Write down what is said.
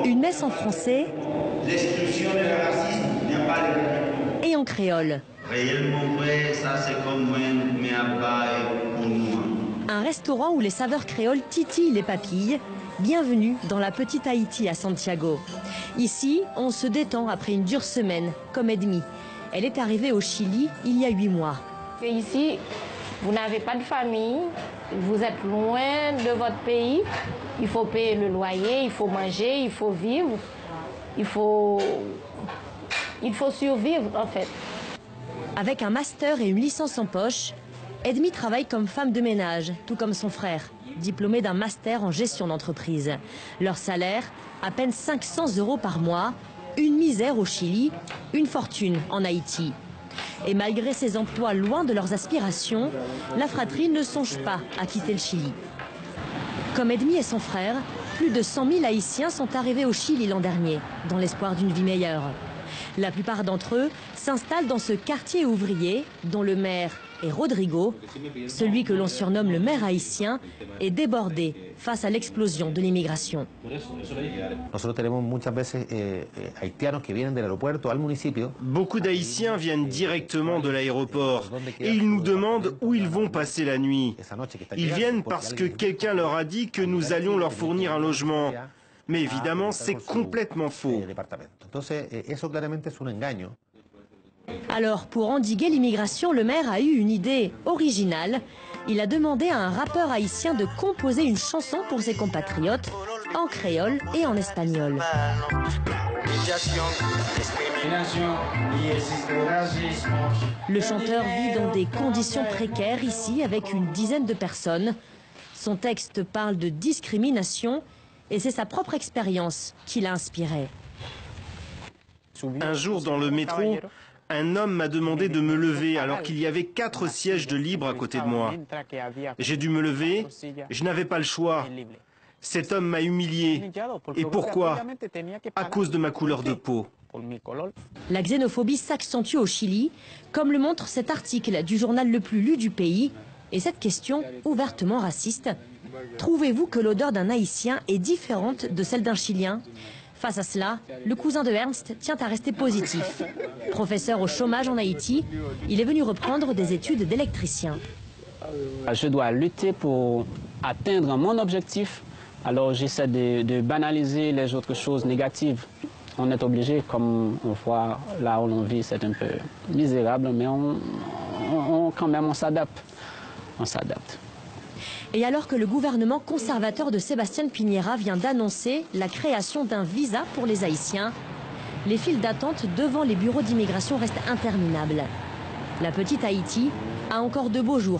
Une messe en français L'exclusion de la racisme n'est pas de répétition. Et en créole. Réellement vrai, ça c'est comme moi, mais à bas et pour moi. Un restaurant où les saveurs créoles titillent les papilles. Bienvenue dans la petite Haïti à Santiago. Ici, on se détend après une dure semaine, comme Edmi. Elle est arrivée au Chili il y a 8 mois. Et ici, vous n'avez pas de famille, vous êtes loin de votre pays. Il faut payer le loyer, il faut manger, il faut vivre. Il faut survivre en fait. Avec un master et une licence en poche, Edmi travaille comme femme de ménage, tout comme son frère, diplômé d'un master en gestion d'entreprise. Leur salaire, à peine 500 € par mois, une misère au Chili, une fortune en Haïti. Et malgré ces emplois loin de leurs aspirations, la fratrie ne songe pas à quitter le Chili. Comme Edmi et son frère, plus de 100 000 Haïtiens sont arrivés au Chili l'an dernier, dans l'espoir d'une vie meilleure. La plupart d'entre eux s'installent dans ce quartier ouvrier, dont le maire est Rodrigo. Celui que l'on surnomme le maire haïtien est débordé face à l'explosion de l'immigration. Beaucoup d'Haïtiens viennent directement de l'aéroport et ils nous demandent où ils vont passer la nuit. Ils viennent parce que quelqu'un leur a dit que nous allions leur fournir un logement. Mais évidemment, c'est complètement faux. Alors, pour endiguer l'immigration, le maire a eu une idée originale. Il a demandé à un rappeur haïtien de composer une chanson pour ses compatriotes, en créole et en espagnol. Le chanteur vit dans des conditions précaires ici, avec une dizaine de personnes. Son texte parle de discrimination et c'est sa propre expérience qui l'a inspiré. Un jour, dans le métro, un homme m'a demandé de me lever alors qu'il y avait 4 sièges de libre à côté de moi. J'ai dû me lever, je n'avais pas le choix. Cet homme m'a humilié. Et pourquoi? À cause de ma couleur de peau. La xénophobie s'accentue au Chili, comme le montre cet article du journal le plus lu du pays. Et cette question, ouvertement raciste, trouvez-vous que l'odeur d'un Haïtien est différente de celle d'un Chilien? Face à cela, le cousin de Ernst tient à rester positif. Professeur au chômage en Haïti, il est venu reprendre des études d'électricien. Je dois lutter pour atteindre mon objectif, alors j'essaie de banaliser les autres choses négatives. On est obligé, comme on voit là où l'on vit, c'est un peu misérable, mais quand même on s'adapte. On s'adapte. Et alors que le gouvernement conservateur de Sébastien Piñera vient d'annoncer la création d'un visa pour les Haïtiens, les files d'attente devant les bureaux d'immigration restent interminables. La petite Haïti a encore de beaux jours